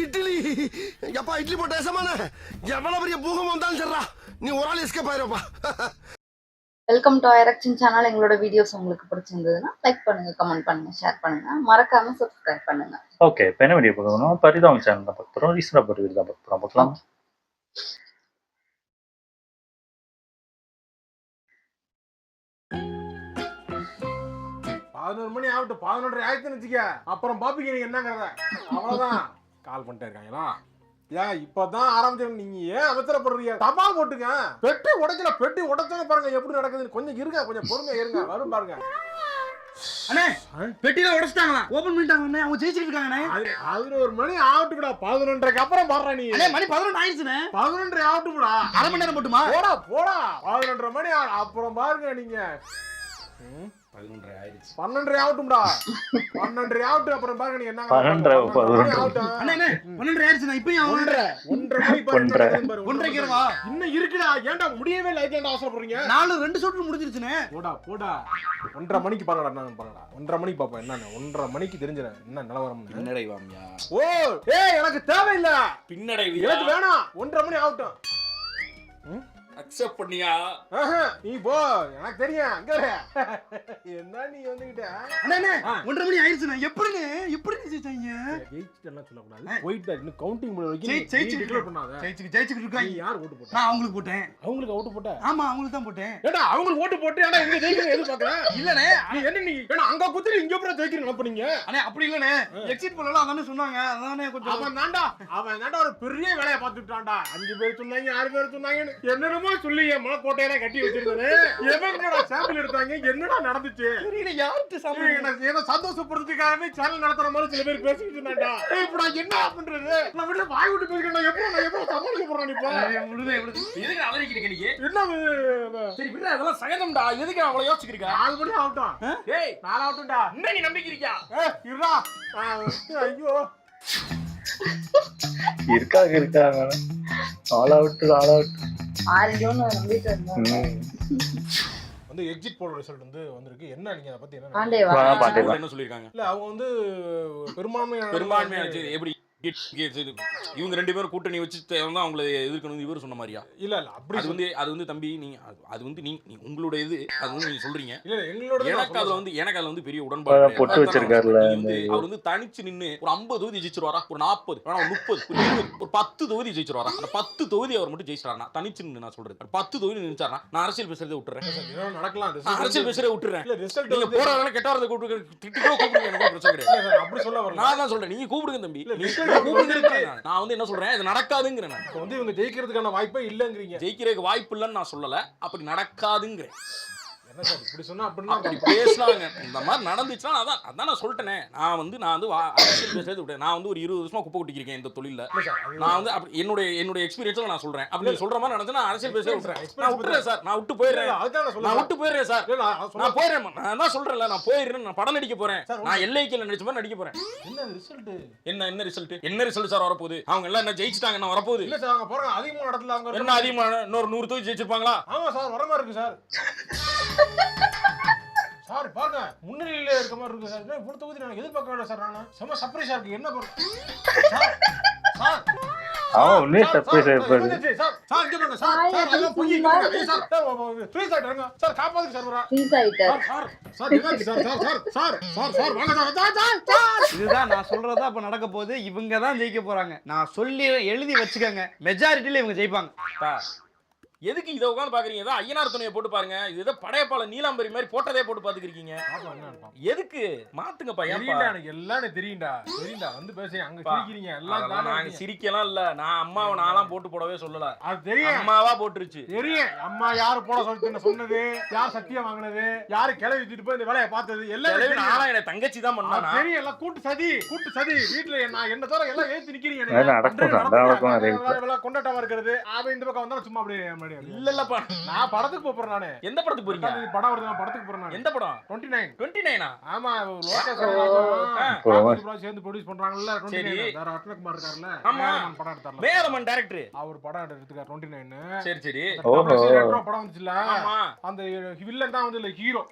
இட்லி எப்பா இட்லி போட்ட சமான எவ்வளவு பெரிய பூகம் வந்தாலும் சரிடா நீ ஒரு ஆள் எஸ்கேப் ஆயிருப்பா. வெல்கம் டு ஐரக்ஷன் சேனல். எங்களோட வீடியோஸ் உங்களுக்கு பிடிச்சிருந்ததுன்னா லைக் பண்ணுங்க, கமெண்ட் பண்ணுங்க, ஷேர் பண்ணுங்க, மறக்காம சப்ஸ்கிரைப் பண்ணுங்க. ஓகே, இப்போ என்ன வீடியோ பார்க்கணும்? பரிதாபம் சேனல் தான் பார்க்க போகிறோம். ரீசனாக போட்டு வீடியோ தான் பார்க்கலாம். 11 மணி ஆகட்டும், 11:30 ஆயிடுச்சுன்னு வச்சுக்க, அப்புறம் பாப்பீங்க நீங்க என்னங்கிறத. அவ்வளவுதான். கால் பண்ணிட்டே இருக்காங்களா? ஏன் இப்பதான் ஆரம்பிச்சு நீங்க ஏன் அவசரப்படுறீங்க? தப்பா போட்டுங்க. பெட்டி உடைக்கல, பெட்டி உடைச்சோன்னு பாருங்க எப்படி நடக்குதுன்னு. கொஞ்சம் இருங்க, கொஞ்சம் பொறுமையா இருங்க, வரும் பாருங்க. அண்ணே, பெட்டில உடைச்சிட்டாங்களா? ஓபன் பண்ணிட்டாங்க. அவங்க ஜெயிச்சிட்டு இருக்காங்கண்ணே. 11 மணி ஆகட்டும்டா, 11:30க்கு அப்புறம் பாடுற நீ. அண்ணே, மணி 11 ஆயிடுச்சுண்ணே. 11:30 ஆகட்டும்டா. அரை மணி நேரம் போட்டுமா? போடா போடா, 11:30 மணி அப்புறம் பாருங்க நீங்க. 11:30 ஆயிடுச்சு. 12:30 ஆகட்டும்டா. 12:30 ஆகட்டும், அப்புறம் பாருங்க நீங்க என்ன. 12:30 ஆகட்டும். அண்ணே, 12:30 ஆயிடுச்சுண்ணே. இப்பயும் 1:30 மணி பாருங்க. 1:30 இருவா. இன்னும் இருக்குடா. ஏன்டா முடியவே இல்லை? ஏன்டா அவசரப்படுறீங்க? 2 ஷூட் முடிஞ்சிருச்சுண்ணே. போடா போடா. 1:30 மணிக்கு பாருங்கடா. நான் பாருங்கடா. 1:30 மணிக்கு பாப்போம் என்னன்னு. 1:30 மணிக்கு தெரிஞ்சிடும் என்ன நிலவரம். பின்னடைவாமியா? ஓ ஏய், எனக்கு தேவையில்ல. பின்னடைவு எனக்கு வேணாம். 1:30 மணி ஆகட்டும். அக்செப்ட் பண்ணியா? நீ போ, எனக்கு தெரியும். அங்க என்ன நீ வந்துகிட்ட. அண்ணே, 1:30 மணி ஆயிடுச்சுண்ணே. எப்படிண்ணே ஜெயிச்சாங்க? ஜெயிச்சிட்டேன்னா சொல்லக்கூடாது. போயிட்டு இன்னும் கவுண்டிங் பண்ண ஜெயிச்சு டிக்ளேர் பண்ணாத. ஜெயிச்சுக்கிட்டு நீ இருக்காங்க. யார் ஓட்டு போட்ட? நான் அவங்களுக்கு போட்டேன். அவங்களுக்கு ஓட்டு போட்ட? ஆமா, அவங்களுக்கு தான் போட்டேன். ஏடா அவங்களுக்கு ஓட்டு போட்டு ஏடா இங்க ஜெயிக்கணும் எதிர்பார்க்கற? இல்லண்ணே, நீ என்ன நீ ஏடா அங்க குத்துட்டு இங்க அப்புறம் ஜெயிக்கணும் நினைப்பீங்க? அண்ணே அப்படி இல்லண்ணே. எக்ஸிட் போலலாம் அதானே சொன்னாங்க. அதானே கொஞ்சம் அவன் தான்டா ஒரு பெரிய வேலையை பார்த்துட்டான்டா. 5 பேர் சொன்னாங்க, 6 பேர் சொன்னாங்கன்னு என்னென்னமோ சொல்லி என் மனக்கோட்டையில கட்டி வச்சிருந்தானே. எவங்கடா சாம்பிள் எடுத்தாங்க? என்னடா நடந்துச்சு? தெரியல. யார்கிட்ட சாப்பிடுறீங்க? எனக்கு ஏதோ சந்தோஷப்படுறதுக்காகவே சேனல் நடத்துற மாதிரி சில பேர் பேசிக்கிட்டு இருந்தாண்டா. இப்ப நான் என்ன பண்றது? நான் வீட்டுல வாய் விட்டு பேசிக்கிறேன். நான் எப்போ சமாளிக்க போறேன் இப்போ? எதுக்கு அவரிக்கிட்டு நீங்க? என்ன சரி விடுற, அதெல்லாம் சகஜம்டா. எதுக்கு அவ்வளவு யோசிக்கிறீங்க? 4 மணி ஆகட்டும். ஏய், 4 ஆகட்டும்டா. இன்னும் நீ நம்பிக்கை இருக்கியா? இருடா. ஐயோ இருக்காங்க ஆல் அவுட் ஆல்டோன்னு நம்பிட்டு இருந்தாங்க. வந்து எக்ஸிட் போல் ரிசல்ட் வந்திருக்கு. என்ன நீங்க அதை பத்தி என்ன பாண்டேவா? என்ன சொல்லிருக்காங்க? இல்ல அவங்க வந்து பெரும்பான்மையான எப்படி இவங்க 2 பேரும் கூட்டணி வச்சு அவங்களை எதிர்க்கணும் இவரு சொன்ன மாதிரியா? இல்ல அப்படி அது வந்து தம்பி, நீங்க அது வந்து நீ உங்களோட இது அது வந்து நீங்க சொல்றீங்க. இல்ல எங்களோட எனக்கு அதுல வந்து பெரிய உடன்பாடு போட்டு வச்சிருக்காருல. அவர் வந்து தனிச்சு நின்னு ஒரு 50 தொகுதி ஜெயிச்சிருவாரா? ஒரு 40 வேணா 30 ஒரு 20 ஒரு 10 தொகுதி ஜெயிச்சிருவாரா? அந்த 10 தொகுதி அவர் மட்டும் ஜெயிச்சிட்டாரா? தனிச்சு நின்னு நான் சொல்றேன் 10 தொகுதி நினைச்சாரா? நான் அரசியல் பேசுறதை விட்டுறேன். நடக்கலாம். அரசியல் பேசுறதை விட்டுறேன். இல்ல ரிசல்ட் நீங்க போறவங்க கெட்டவரத கூப்பிடுங்க. எனக்கு பிரச்சனை கிடையாது. அப்படி சொல்ல வரல. நான் தான் சொல்றேன், நீங்க கூப்பிடுங்க தம்பி. நான் வந்து என்ன சொல்றேன், இது நடக்காதுங்கிறேன். நான் வந்து இவங்க ஜெயிக்கிறதுக்கான வாய்ப்பே இல்லங்கிறீங்க. ஜெயிக்கிறதுக்கு வாய்ப்பு இல்லைன்னு நான் சொல்லல, அப்படி நடக்காதுங்கிறேன். என்ன சார் இப்படி சொன்னா? அப்படின்னா அப்படி பேசுறாங்க. இந்த மாதிரி நடந்துச்சுன்னா அதான் நான் சொல்லிட்டேனே. நான் வந்து அரசியல் பேசுறது விட்டேன். நான் வந்து ஒரு 20 வருஷமா குப்பை கொட்டிக்கிறேன் இந்த தொழில. நான் வந்து என்னுடைய எக்ஸ்பீரியன்ஸ்ல நான் சொல்றேன். அப்படி நீ சொல்ற மாதிரி நடந்துச்சுன்னா அரசியல் பேசவே விட்டுறேன். நான் விட்டுறேன் சார். நான் விட்டு போயிடுறேன். நான் விட்டு போயிடுறேன் சார். நான் போயிடுறேன். நான் தான் சொல்றேன்ல, நான் போயிடுறேன். நான் படம் நடிக்க போறேன். நான் எல்லைக்கில நடிச்ச மாதிரி நடிக்க போறேன். என்ன ரிசல்ட்? என்ன ரிசல்ட் சார் வரப்போகுது? அவங்க எல்லாம் என்ன ஜெயிச்சிட்டாங்க, என்ன வரப்போகுது? இல்ல சார், அவங்க போறாங்க அதிகமான இடத்துல. அவங்க என்ன அதிகமான இன்னொரு 100 தொகுதி ஜெயிச்சிருப்பாங்களா? ஆமா சார், வரமா இருக்கு சார். சார் பாருங்க, முன்னிலையில இருக்க மாதிரி இருக்கு சார். இவ்வளவு தொகுதி நான் எதிர்பார்க்க வேண்டாம் சார். நான் செம சர்ப்ரைஸா இருக்கு. என்ன சார் அவனே சர்ப்ரைஸ் ஆயிடுறாரு. சார் சார் இங்க பாருங்க சார். சார் எல்லாம் பொங்கி இருக்கு சார். ப்ளீஸ் ஆயிடுங்க சார். காப்பாத்துங்க சார். ப்ளீஸ் ஆயிட்டார். சார் சார் என்னாச்சு சார்? சார் வாங்க சார். இதுதான் நான் சொல்றதா இப்ப நடக்க போகுது. இவங்க தான் ஜெயிக்க போறாங்க. நான் சொல்லி எழுதி வச்சுக்கோங்க. மெஜாரிட்டில இவங்க ஜெயிப்பாங்க. எதுக்கு இதை உட்காந்து பாக்குறீங்க? ஏதோ ஐயனார் துணையை போட்டு பாருங்க. இது ஏதோ படையப்பால நீலாம்பரி மாதிரி போட்டதே போட்டு பாத்துக்கிறீங்க. எதுக்கு மாத்துங்க பையன்? எனக்கு எல்லாம் தெரியும்டா. வந்து பேச அங்க சிரிக்கிறீங்க எல்லாம். நாங்க சிரிக்கலாம் இல்ல. நான் அம்மாவை நான்லாம் போட்டு போடவே சொல்லல. அது தெரியும். அம்மாவா போட்டுருச்சு. தெரியும். அம்மா யாரு போட சொன்னது, யார் சத்தியம் வாங்கினது, யாரு கிளவி வச்சுட்டு போய் இந்த வேலையை பார்த்தது எல்லாம் நானா என் தங்கச்சி தான் பண்ணானா? தெரியும். எல்லாம் கூட்டு சதி. வீட்டுல என்ன தவிர எல்லாம் ஏத்து நிக்கிறீங்க. கொண்டாட்டமா இருக்கிறது. அவன் இந்த பக்கம் வந்தா சும்மா அப்படியே இல்லல்லப்பா, நான் படத்துக்கு போறேன். நானு எந்த படத்துக்கு போறீங்க? படம் வருது, நான் படத்துக்கு போறேன். எந்த படம்? 29. ஆமா, லோகேஷ் சேர்ந்து ப்ரொடியூஸ் பண்றாங்கல்ல. 29 வேற அட்லகுமார் இருக்காருல்ல. ஆமா, படம் எடுத்தார்ல. வேறமன் டைரக்டர். அவர் படம் எடுத்துக்கார் 29. சரி படம் வந்துச்சுல. ஆமா, அந்த வில்லன் தான் வந்து இல்ல ஹீரோ.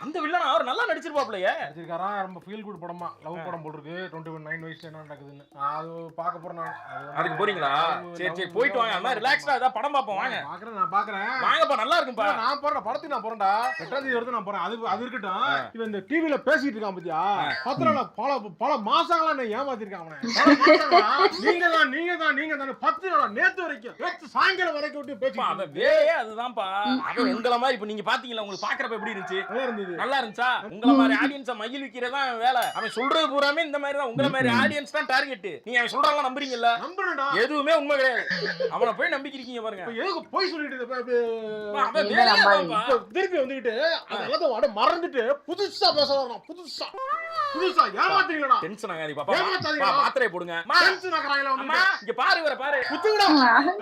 அந்த வில்லன் அவர் நல்லா நடிச்சிருப்பாப்லையே. நடிச்சிருக்காரா? ரொம்ப ஃபீல் குட் படமா, லவ் படம் போல் இருக்கு. 29 வயசுல என்ன நடக்குதுன்னு அது பார்க்க போறேன் நான். அதுக்கு போறீங்களா? சரி போயிட்டு வாங்க. அண்ணா ரிலாக்ஸ்டா ஏதாவது படம் பாப்போம் வாங்க. நான் பாக்குறேன். வாங்கப்பா நல்லா இருக்கும்பா. நான் போறேன் படத்துக்கு நான் போறேன்டா. 8ஆம் தேதி வருது நான் போறேன். அது இருக்கட்டும். இவன் இந்த டிவில பேசிட்டு இருக்கான் பாத்தியா? பத்திரல பல மாசங்களா என்ன ஏமாத்திருக்கான் அவனை. நீங்க தான் 10 நாளா நேத்து வரைக்கும் சாயங்காலம் வரைக்கும் விட்டு பேசி அவன் வேலையே அதுதான்ப்பா. அவன் உங்கள மாதிரி இப்ப நீங்க பாத்தீங்களா, உங்களுக்கு பாக்குறப்ப எப்படி இருந்துச்சு? நல்லா இருந்துச்சா? உங்கள மாதிரி ஆடியன்ஸ மகிழ்விக்கிறதா அவன் வேலை. அவன் சொல்றது பூராமே இந்த மாதிரி தான். உங்கள மாதிரி ஆடியன்ஸ் தான் டார்கெட். நீங்க அவன் சொல்றதெல்லாம் நம்புறீங்கல்ல? நம்புறேன்டா. எதுவுமே உண்மை கிடையாது. அவனை போய் நம்பிக்கிறீங்க பாருங்க. எதுக்கு போய் சொல்லிட்டு அவன் வேலையே அதுதான்ப்பா. திருப்பி வந்துகிட்டு அதெல்லாம் மறந்துட்டு புதுசா பேச வரான். புதுசா ஏமாத்தீங்களா? டென்ஷன் ஆகாதீ பாப்பா. மாத்திரை போடுங்க. டென்ஷன் ஆகறாங்களா? அம்மா இங்க பாரு வர பாரு. குத்துங்கடா.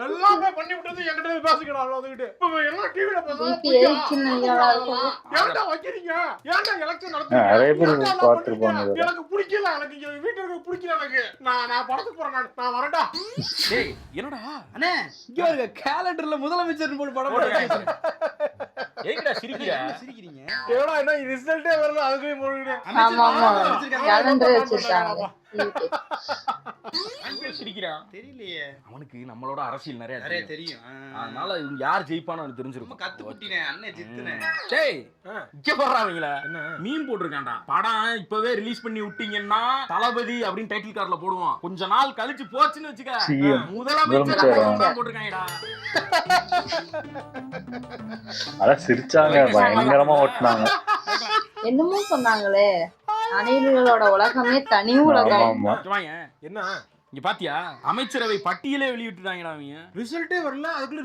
எல்லாமே பண்ணி விட்டது என்கிட்ட பேசிக்கடா வந்துகிட்டு. இப்ப எல்லாம் டிவில பேசுறாங்க. ஏன்டா வைக்கிறீங்க? ஏன்டா எலெக்ஷன் நடத்துறீங்க? நிறைய பேர் பார்த்திருப்பாங்க. எனக்கு பிடிக்கல. எனக்கு இங்க வீட்டுல இருக்க பிடிக்கல. எனக்கு நான் படத்துக்கு போறேன். நான் வரேன்டா. டேய் என்னடா அண்ணே இங்க பாருங்க கேலண்டர்ல முதலமைச்சர் போட்டு படம் போடுறாங்க. ஏய்டா சிரிக்கிற? சிரிக்கிறீங்க. ஏடா என்ன ரிசல்ட்டே வரல அதுக்கு போடுறீங்க. ஆமா கேலண்டர் வச்சிருக்காங்க. சிரிக்கிறான் தெரியலையே. அவனுக்கு நம்மளோட அரசியல் நிறைய நிறைய தெரியும். அதனால இவங்க யார் ஜெயிப்பான்னு அவனுக்கு தெரிஞ்சிருக்கும். கத்து குட்டினே அண்ணே ஜித்துனே. டேய் இங்க போறாங்களா? என்ன மீம் போட்டுருக்கான்டா. படம் இப்பவே ரிலீஸ் பண்ணி விட்டீங்கன்னா தளபதி அப்படின்னு டைட்டில் கார்டுல போடுவோம். கொஞ்ச நாள் கழிச்சு போச்சுன்னு வச்சுக்க முதலமைச்சர் போட்டுருக்காங்கடா. அதான் சிரிச்சாங்க, பயங்கரமா ஓட்டுனாங்க. என்னமோ சொன்னாங்களே அணில்களோட உலகமே தனி உலகம். வாங்க என்ன இங்க பாத்தியா அமைச்சரவை பட்டியலே வெளியிட்டுட்டாங்கடா அவங்க. ரிசல்ட்டே வரல அதுக்குள்ள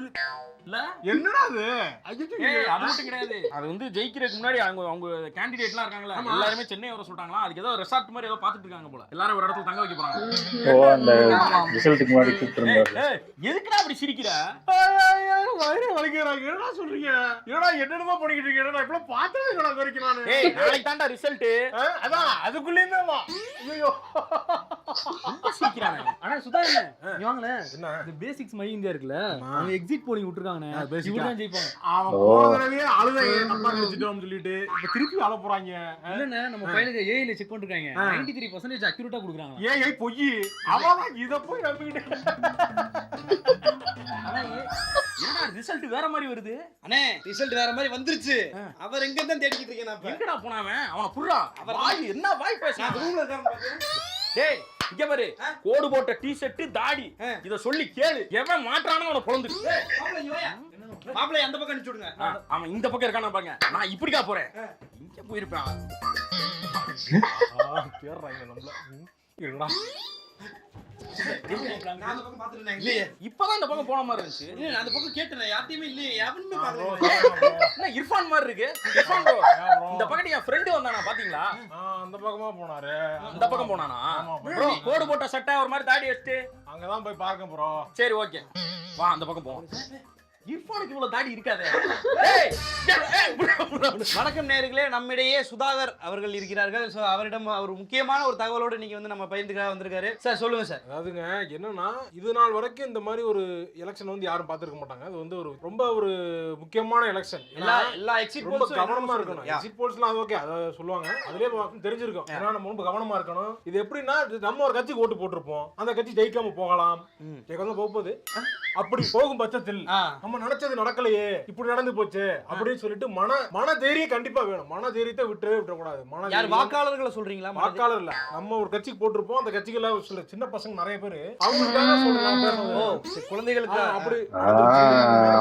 இல்ல என்னடா அது? ஏய் அது மட்டும் கிடையாது. அது வந்து ஜெயிக்கிறதுக்கு முன்னாடி அவங்க கேண்டிடேட்லாம் இருக்காங்கல எல்லாரும் சென்னை வர சொல்றாங்களா. அதுக்கு ஏதோ ரெசார்ட் மாதிரி ஏதோ பாத்துட்டு இருக்காங்க போல. எல்லாரும் ஒரு இடத்துல தங்க வைக்க போறாங்க. ஓ அந்த ரிசல்ட்டுக்கு முன்னாடி கூப்பிட்டுருந்தாரு. ஏய் எதுக்குடா அப்படி சிரிக்கிற? வயிறு வலிக்கிறாங்க. என்னடா சொல்றீங்க? என்னடா என்னென்னமோ பண்ணிக்கிட்டு இருக்கீங்க? நான் இப்ப பார்த்ததே இல்லடா வரைக்கும் நானு. ஏய் நாளைக்கு தான்டா ரிசல்ட். அதான் அதுக்குள்ளே இருந்தா. ஐயோ ரொம்ப சிரிக்கிறாங்க. அண்ணா சுதாகர் நீ வாங்களே. என்ன இந்த பேசிக்ஸ் மை இந்தியா இருக்குல, அவங்க எக்ஸிட் போலிங் விட்டுருக்காங்கண்ணே. இவங்க தான் ஜெயிப்பாங்க. அவன் போறதே அழுதையே தப்பா கழிச்சிட்டோம்னு சொல்லிட்டு இப்ப திருப்பி அழ போறாங்க. இல்லண்ணே நம்ம பையனுக்கு ஏஐல செக் பண்ணிருக்காங்க. 93% அக்யூரேட்டா கொடுக்குறாங்க. ஏய் பொய். அவன் இத போய் நம்பிக்கிட்டு. என்னடா ரிசல்ட் வேற மாதிரி வருது? அண்ணே ரிசல்ட் வேற மாதிரி வந்துருச்சு. அவர் எங்க தான் தேடிக்கிட்டு இருக்கேன் நான். எங்கடா போனாவன்? அவன புர்றா. வாய் என்ன வாய் பேசுறான்? ரூம்ல தான் பாத்து. டேய் இங்க பாரு கோடு போட்ட டி-ஷர்ட் தாடி இத சொல்லி கேளு. எவன் மாட்டானோ அவன பொளந்து. மாப்ளை அந்த பக்கம் அனுப்பிச்சு விடுங்க. அவன் இந்த பக்கம் இருக்கானா பாருங்க. நான் இப்படிக்கா போறேன். இங்க போயிருப்பான். தேர்றாங்க நம்மள. இருடா. நான் அந்த பக்கம் பாத்துறேன். இல்லையே இப்பதான் இந்த பக்கம் போன மாதிரி இருந்துச்சு. இல்ல நான் அந்த பக்கம் கேட்டேன். யார்ட்டையுமே இல்லையே. எவனுமே பாக்கல. என்ன இர்ஃபான் மாதிரி இருக்கு? இர்ஃபான் ப்ரோ இந்த பக்கத்து என் ஃப்ரெண்ட் வந்தானா பாத்தீங்களா? அந்த பக்கமா போனாரு. அந்த பக்கம் போனானா? ப்ரோ கோடு போட்ட சட்டை ஒரு மாதிரி தாடி வச்சிட்டு அங்கதான் போய் பார்க்க ப்ரோ. சரி ஓகே வா அந்த பக்கம் போவோம். இர்ஃபானுக்கு இவ்வளவு தாடி இருக்காதே. வணக்கம் நேயர்களே, நம்மிடையே சுதாகர் அவர்கள் இருக்கிறார்கள். ஸோ அவரிடம் ஒரு முக்கியமான ஒரு தகவலோடு இன்னைக்கு வந்து நம்ம பகிர்ந்துக்காக வந்திருக்காரு. சார் சொல்லுங்க சார். அதாவதுங்க என்னன்னா இது நாள் வரைக்கும் இந்த மாதிரி ஒரு எலெக்ஷன் வந்து யாரும் பார்த்துருக்க மாட்டாங்க. அது வந்து ஒரு ரொம்ப ஒரு முக்கியமான எலெக்ஷன். எல்லா எக்ஸிட் ரொம்ப போல்ஸும் கவனமா இருக்கணும். எக்ஸிட் போல்ஸ்லாம் அது ஓகே, அதை சொல்லுவாங்க. அதுலயே தெரிஞ்சிருக்கும். ஏன்னா நம்ம ரொம்ப கவனமா இருக்கணும். இது எப்படின்னா நம்ம ஒரு கட்சிக்கு ஓட்டு போட்டிருப்போம், அந்த கட்சி ஜெயிக்காம போகலாம், ஜெயிக்காம போகுது. அப்படி போகும் பட்சத்தில் நம்ம நினைச்சது நடக்கலையே, இப்படி நடந்து போச்சு அப்படின்னு சொல்லிட்டு மன தைரியம் கண்டிப்பா வேணும். மன தைரியத்தை விட்டுறக்கூடாது. யார் வாக்காளர்களை சொல்றீங்களா? வாக்காளர் இல்ல, நம்ம ஒரு கட்சிக்கு போட்டிருப்போம், அந்த கட்சிக்குள்ள சில சின்ன பசங்க நிறைய பேரு அவங்களுக்காக சொல்றாங்க. குழந்தைகளுக்கு அப்படி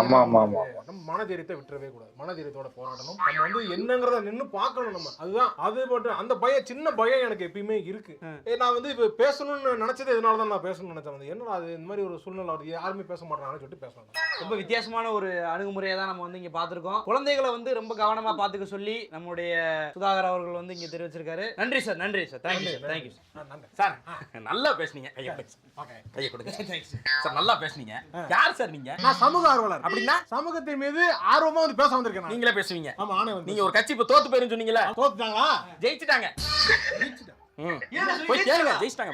ஆமா ஆமா ஆமா. நம்ம மன தைரியத்தை விட்டுறவே கூடாது. மன தைரியத்தோட போராடணும். நம்ம வந்து என்னங்கறத நின்னு பார்க்கணும். நம்ம அதுதான் அது மட்டும். அந்த பயம், சின்ன பயம் எனக்கு எப்பயுமே இருக்கு. நான் வந்து இப்ப பேசணும்னு நினைச்சது இதனாலதான் நான் பேசணும்னு நினைச்சேன். என்னடா அது இந்த மாதிரி ஒரு சூழ்நிலை வருது, யாருமே பேச மாட்டாங்கன்னு சொல்லிட்டு பேசணும். ரொம்ப வித்தியாசமான ஒரு அணுகுமுறையை தான் நம்ம வந்து இங்க பாத்துருக்கோம். குழந்தைகளை வந்து ரொம்ப கவனமா பாத்துக்க சொல்லி நம்முடைய சுதாகர் அவர்கள் வந்து இங்க தெரிவிச்சிருக்காரு. நன்றி சார். நன்றி சார். Thank you sir. நல்லா பேசுனீங்க. கையை கொடுங்க சார். நல்லா பேசுனீங்க. யார் சார் நீங்க? நான் சமூக ஆர்வலர். அப்படின்னா சமூகத்தின் மீது ஆர்வமா வந்து பேச வந்திருக்கேன். நீங்களே பேசுவீங்க. ஆமா ஆனே வந்து. நீங்க ஒரு கட்சி இப்ப தோத்து போயிருன்னு சொன்னீங்களா? தோத்துட்டாங்களா? ஜெயிச்சிட்டாங்க. போய் கேளுங்க. ஜெயிச்சிட்டாங்க.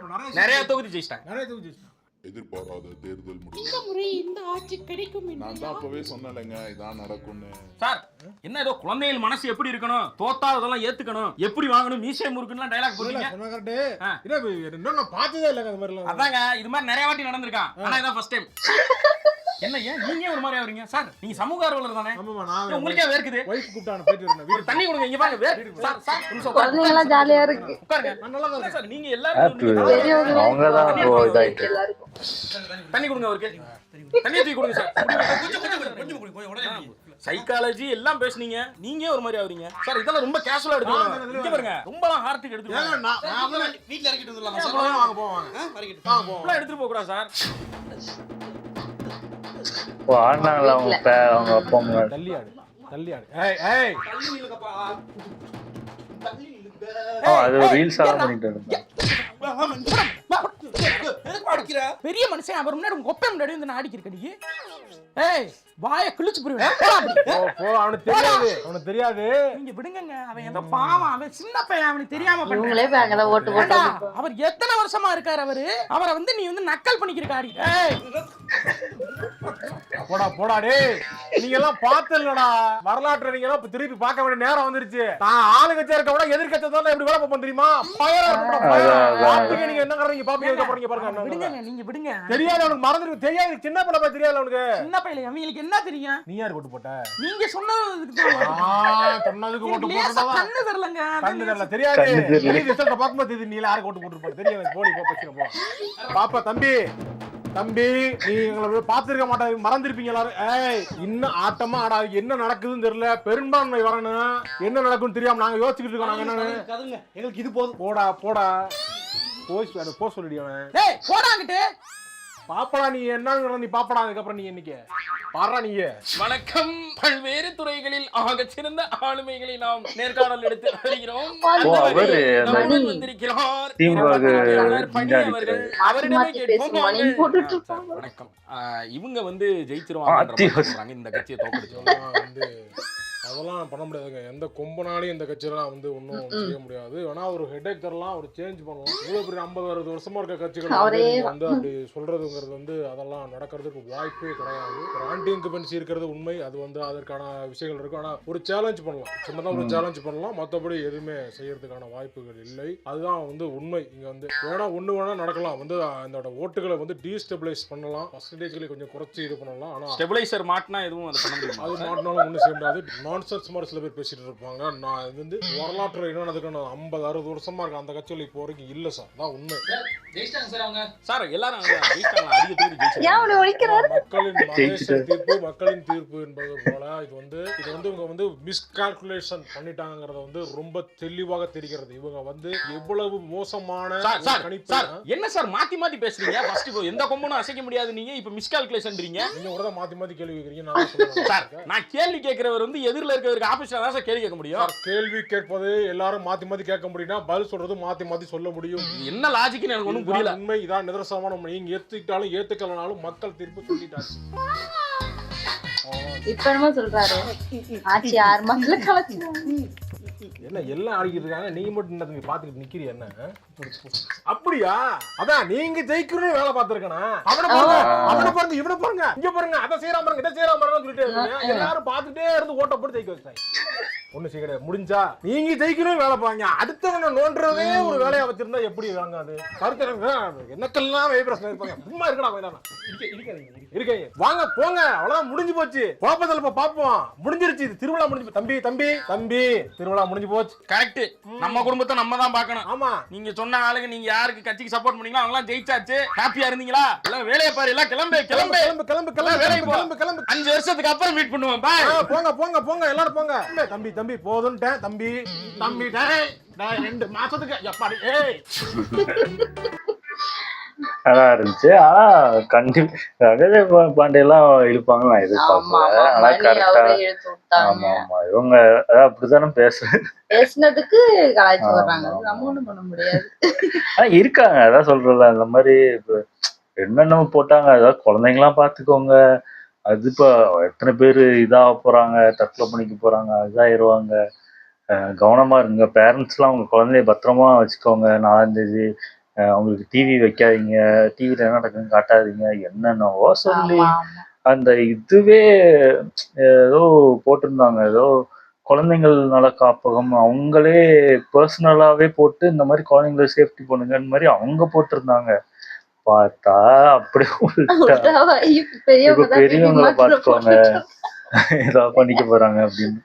நிறைய நிறைய தொகுதி ஜெயிச்சிட்டாங்க. நிறைய தொகுதி ஜெயிச்சிட்டாங்க. எதிர்பாராத தேர்தல் முடிவு. இந்த முறை இந்த ஆட்சி கிடைக்கும் நான் தான் அப்பவே சொன்னேங்க இதான் நடக்கும்னு. சார் என்ன ஏதோ குழந்தைகள் மனசு எப்படி இருக்கணும், தோத்தா அதெல்லாம் ஏத்துக்கணும், எப்படி வாங்கணும், மீசை முறுக்குன்னு டயலாக் போடுறீங்க. சொன்ன கரெக்ட். இன்னும் நான் பார்த்ததே இல்லைங்க அது மாதிரிலாம். அதாங்க இது மாதிரி நிறைய வாட்டி நடந்திருக்கான், ஆனா இதான் ஃபர்ஸ்ட் டைம். என்ன ஏன் நீங்க ஒரு மாதிரி ஆவறீங்க சார்? நீங்க சமூக ஆர்வலர் தானே? ஆமாமா, நான் உங்களுக்கே வேர்க்குது. வைஃப் கூப்பிட்டான போயிட்டு இருந்தேன். ஒரு தண்ணி கொடுங்க இங்க பாருங்க. சார் சார் நிமிஷம் குழந்தைங்க எல்லாம் ஜாலியா இருக்கு. உட்காருங்க. நான் நல்லா தான் இல்ல இருக்கேன். சார் நீங்க எல்லாரும் அவங்க தான் இதாயிட்டு எல்லாருக்கும் தண்ணி கொடுங்க அவருக்கு. தண்ணி தூக்கி கொடுங்க சார். கொஞ்சம் சைக்காலஜி எல்லாம் பேசுனீங்க, நீங்க ஒரு மாதிரி ஆவறீங்க சார். இதெல்லாம் ரொம்ப கேஷுவலா எடுத்துக்கோங்க. இங்க பாருங்க ரொம்பலாம் ஹார்ட்டுக்கு ஏங்க, எடுத்துக்கோங்க. நான் வீட்ல இறக்கிட்டு வந்துடலாமா சார்? வாங்க போவாங்க. வாங்க போவாங்க. இதெல்லாம் எடுத்துட்டு போக கூடாது சார். ஆடினாங்களா அவங்க அப்பா அம்மா? தள்ளி ஆடு. ஏய் அது ரீல்ஸ் எல்லாம் பண்ணிட்டு இருந்தாங்க. பெரிய மனுஷன் அவர் முன்னாடி உங்க ஒப்பை முன்னாடி வந்து ஆடிக்கிறீங்க. ஏய் வாய கிழிச்சு போடுவேன். போ அவனுக்கு தெரியாது. நீங்க விடுங்கங்க, அவன் எந்த பாவம், அவன் சின்ன பையன், அவனுக்கு தெரியாம பண்ண. இவங்களே அங்கதான் ஓட்டு போட்டு அவர் எத்தனை வருஷமா இருக்காரு அவரை வந்து நீ வந்து நக்கல் பண்ணிக்கிறீங்க. ஏய் போடா டேய், நீங்க எல்லாம் பார்த்தலடா வரலாற்றை, நீங்க எல்லாம் திருப்பி பார்க்க வேண்டிய நேரம் வந்துருச்சு. நான் ஆளுங்கட்சியா இருக்க விட எதிர்க்கட்சி தான் எப்படி வேலை பார்ப்போம் தெரியுமா? நீங்க என்ன கறீங்க பாப்பீங்க பாருங்க. விடுங்க, நீங்க விடுங்க. தெரியாது அவனுக்கு, மறந்துருக்கு. தெரியாது, சின்ன பிள்ளை தெரியாது அவனுக்கு. சின்ன பையல அவங்களுக்கு என்ன தெரியும்? நீ யார் ஓட்டு போட்ட? நீங்க சொன்னதுக்கு சொன்னதுக்கு ஓட்டு போட்டா கண்ணு தெரியலங்க. கண்ணு தெரியல, தெரியாது. ரிசல்ட் பார்க்கும்போது தெரியுது நீ யாருக்கு ஓட்டு போட்டு தெரியாது. போடி போ பாப்பா. தம்பி நீ எங்களை பார்த்திருக்க மாட்டாங்க, மறந்துருப்பீங்க எல்லாரும். ஏய் இன்னும் ஆட்டமா ஆடாது, என்ன நடக்குதுன்னு தெரியல. பெரும்பான்மை வரணும், என்ன நடக்கும்னு தெரியாம நாங்க யோசிச்சுட்டு இருக்கோம். நாங்க என்ன எங்களுக்கு இது போதும். போடா போ சொல்லிடி அவன். ஏய் போடாங்கிட்டு பாப்படா நீ என்ன நீ பாப்படா. அதுக்கப்புறம் நீ இன்னைக்கு பாடுறா நீ. வணக்கம். பல்வேறு துறைகளில் ஆக சிறந்த ஆளுமைகளை நாம் நேர்காணல் எடுத்து வருகிறோம். அவரு வந்திருக்கிறார் அவரிடமே கேட்போம். வணக்கம். இவங்க வந்து ஜெயிச்சிருவாங்க, இந்த கட்சியை தோக்கடிச்சவங்க. அதெல்லாம் பண்ண முடியாதுங்க. எந்த கொம்பனாலையும் இந்த கட்சியெல்லாம் வந்து ஒன்றும் செய்ய முடியாது. வேணா ஒரு ஹெட்டேக் தரலாம், ஒரு சேஞ்ச் பண்ணலாம். இவ்வளோ பெரிய 50-60 வருஷமா இருக்க கட்சிகள் வந்து அப்படி சொல்றதுங்கிறது வந்து அதெல்லாம் நடக்கிறதுக்கு வாய்ப்பே கிடையாது. ஒரு ஆன்டி இன்கம்பன்சி இருக்கிறது உண்மை, அது வந்து அதற்கான விஷயங்கள் இருக்கும். ஆனால் ஒரு சேலஞ்ச் பண்ணலாம், சின்னதாக ஒரு சேலஞ்ச் பண்ணலாம், மற்றபடி எதுவுமே செய்யறதுக்கான வாய்ப்புகள் இல்லை. அதுதான் வந்து உண்மை. இங்கே வந்து வேணா நடக்கலாம், வந்து அந்த ஓட்டுகளை வந்து டீஸ்டெபிளைஸ் பண்ணலாம், பர்சன்டேஜ்களை கொஞ்சம் குறைச்சி இது பண்ணலாம். ஆனால் ஸ்டெபிளைசர் மாட்டினா எதுவும் அது பண்ண முடியும், அது மாட்டினாலும் ஒன்றும் செய்ய முடியாது. நான்சென்ஸ் மாதிரி சில பேர் பேசிட்டு இருப்பாங்க. நான் இது வந்து வரலாற்று என்ன நடக்குன்னு 50-60 வருஷமா இருக்கு அந்த கட்சியில் இப்போ வரைக்கும் இல்லை சார். அதான் உண்மை. சார் எல்லாரும் மக்களின் தீர்ப்பு என்பது போல இது வந்து இவங்க வந்து மிஸ்கால்குலேஷன் பண்ணிட்டாங்கிறத வந்து ரொம்ப தெளிவாக தெரிகிறது. இவங்க வந்து எவ்வளவு மோசமான என்ன சார் மாத்தி மாத்தி பேசுறீங்க? ஃபர்ஸ்ட் எந்த கொம்பனும் அசைக்க முடியாது, நீங்க இப்ப மிஸ்கால்குலேஷன்ன்றீங்க. நீங்க ஒரு மாத்தி மாத்தி கேள்வி கேக்குறீங்க. நான் கேள்வி கேட்கிறவர் வந்து எதிரில இருக்கிறவருக்கு ஆபீஸ்ல தான் சார் கேள்வி கேட்க முடியும். கேள்வி கேட்பது எல்லாரும் மாத்தி மாத்தி கேட்க முடியும்னா பதில் சொல்றது மாத்தி மாத்தி சொல்ல முடியும். என்ன லாஜிக்னு எனக்கு ஒண்ணும் புரியல. உண்மை இதான் நிதர்சனமான உண்மை. நீங்க ஏத்துக்கிட்டாலும் ஏத்துக்கலனாலும் மக்கள் தீர்ப்பு சொல்லிட்டாங்க. இப்ப என்ன சொல்றாரு? ஆட்சி 6 மாசத்துல கலச்சிட்டாங்க. என்ன எல்லாம் ஆடிக்கிட்டு இருக்காங்க, நீங்க மட்டும் என்ன பாத்துக்கிட்டு நிக்கிறீ? என்ன அப்படியா? அதான் நீங்க ஜெயிக்கணும்னு வேலை பார்த்திருக்கேனா? அவனை பாருங்க இவனை பாருங்க இங்க பாருங்க அதை செய்யறாம பாருங்க இதை செய்யறாம பாருங்க சொல்லிட்டு எல்லாரும் பாத்துட்டே இருந்து ஓட்ட போட்டு ஜெயிக்க வச்சாங்க. ஒண்ணு செய்ய முடிஞ்சா நீங்க ஜெயிக்கணும் வேலை பாருங்க, அடுத்தவனை நோன்றதே ஒரு வேலையா வச்சிருந்தா எப்படி வாங்க? அது கருத்து என்னக்கெல்லாம் வைப்ரேஷன் இருப்பாங்க. சும்மா இருக்கடா இருக்கீங்க வாங்க போங்க, அவ்வளவுதான் முடிஞ்சு போச்சு. கோபத்தில் பாப்போம், முடிஞ்சிருச்சு. திருவிழா முடிஞ்சு. தம்பி திருவிழா முடிஞ்சு போச்சு. கரெக்ட். நம்ம குடும்பத்தை நம்ம தான் பார்க்கணும். ஆமா, நீங்க சொன்ன ஆளுங்க நீங்க யாருக்கு கட்சிக்கு சப்போர்ட் பண்ணீங்களோ அவங்க எல்லாம் ஜெயிச்சாச்சு. ஹாப்பியா இருந்தீங்களா? எல்லாம் வேலையை பாரு, எல்லாம் கிளம்பு வேலைக்கு கிளம்பு. 5 வருஷத்துக்கு அப்புறம் மீட் பண்ணுவோம். பாய். போங்க எல்லாரும் போங்க. தம்பி போதுன்ட்டேன். தம்பி 2 மாசத்துக்கு எப்பாடி நல்லா இருந்துச்சு. ஆனா கண்டிப்பா பாண்டியெல்லாம் இழுப்பாங்க நான் எதிர்பார்க்கல. ஆனா கரெக்டா ஆமா இவங்க அப்படித்தானே பேசுனதுக்கு கலாய்ச்சி வர்றாங்க, நம்ம ஒண்ணும் பண்ண முடியாது. ஆனா இருக்காங்க, அதான் சொல்றல அந்த மாதிரி என்னென்ன போட்டாங்க. அதாவது குழந்தைங்களாம் பாத்துக்கோங்க, அது இப்போ எத்தனை பேர் இதாக போறாங்க, தற்கொலை பண்ணிக்க போறாங்க, இதாயிருவாங்க. கவனமா இருங்க. பேரண்ட்ஸ்லாம் அவங்க குழந்தைய பத்திரமா வச்சுக்கோங்க. 4ஆம் தேதி அவங்களுக்கு டிவி வைக்காதீங்க, டிவியில் என்ன நடக்குதுன்னு காட்டாதீங்க, என்னென்னவோ சொல்லி ஆமா ஆமா அந்த இதுவே ஏதோ போட்டிருந்தாங்க. ஏதோ குழந்தைங்கள் நல காப்பகம் அவங்களே பர்சனலாவே போட்டு இந்த மாதிரி குழந்தைங்களை சேஃப்டி பண்ணுங்கன்னு மாதிரி அவங்க போட்டிருந்தாங்க. பார்த்தா அப்படியே உள்டா உல்டாவா? இப்ப இப்ப பெரியவங்க தான் baby பெரியவங்களை மாத்திரை பார்த்துக்கோங்க போட்டுட்டு ஏதாவது பண்ணிக்க போறாங்க அப்படின்னு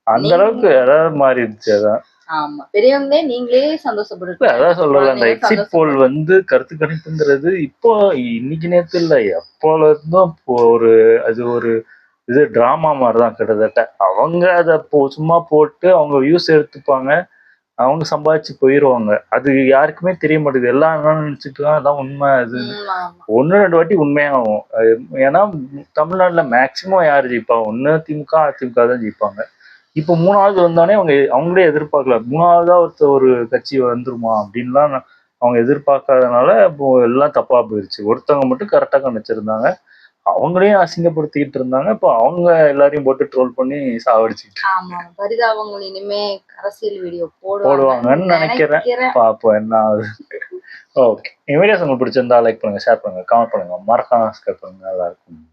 அந்த நீங்க அளவுக்கு ஏதாவது மாறிடுச்சு. அதான் ஆமா பெரியவங்களே நீங்களே இல்ல, சந்தோஷப்படுங்க, அதான் சொல்லல. அந்த குழந்தைங்க எக்ஸிட் போல் சந்தோஷப்படும். வந்து கருத்து கணிப்புங்கிறது இப்போ இன்னைக்கு நேத்து இல்ல, எப்போல இருந்தும் ஒரு அது ஒரு இது டிராமா மாதிரிதான் கிட்டத்தட்ட. அவங்க அதை சும்மா போட்டு அவங்க வியூஸ் எடுத்துப்பாங்க, அவங்க சம்பாதிச்சு போயிடுவாங்க. அது யாருக்குமே தெரிய மாட்டேங்குது. எல்லாம் என்ன நினைச்சிட்டு அதான் உண்மை அது. ஆமா ஒன்று ரெண்டு வாட்டி உண்மையாகும். ஏன்னா தமிழ்நாட்டில் மேக்சிமம் யார் ஜெயிப்பா? ஒன்று திமுக அதிமுக தான் ஜெயிப்பாங்க. இப்போ மூணாவது வந்தோடனே அவங்களே எதிர்பார்க்கல. மூணாவதா ஒரு கட்சி வந்துருமா அப்படின்லாம் அவங்க எதிர்பார்க்காதனால இப்போ எல்லாம் தப்பா போயிடுச்சு. ஒருத்தவங்க மட்டும் கரெக்டாக கணிச்சிருந்தாங்க, அவங்களையும் அசிங்கப்படுத்திக்கிட்டு இருந்தாங்க. இப்போ அவங்க எல்லாரையும் போட்டு ட்ரோல் பண்ணி சாவடிச்சுக்கிட்டு ஆமா பரிதாபங்கள் இனிமே அரசியல் வீடியோ போடுவாங்கன்னு நினைக்கிறேன். பார்ப்போம் என்ன ஆகுது. ஓகே, இந்த வீடியோஸ் உங்களுக்கு பிடிச்சிருந்தா லைக் பண்ணுங்க, ஷேர் பண்ணுங்க, கமெண்ட் பண்ணுங்க, மறக்காம சப்ஸ்கிரைப் பண்ணுங்க. நல்லா இருக்கும்.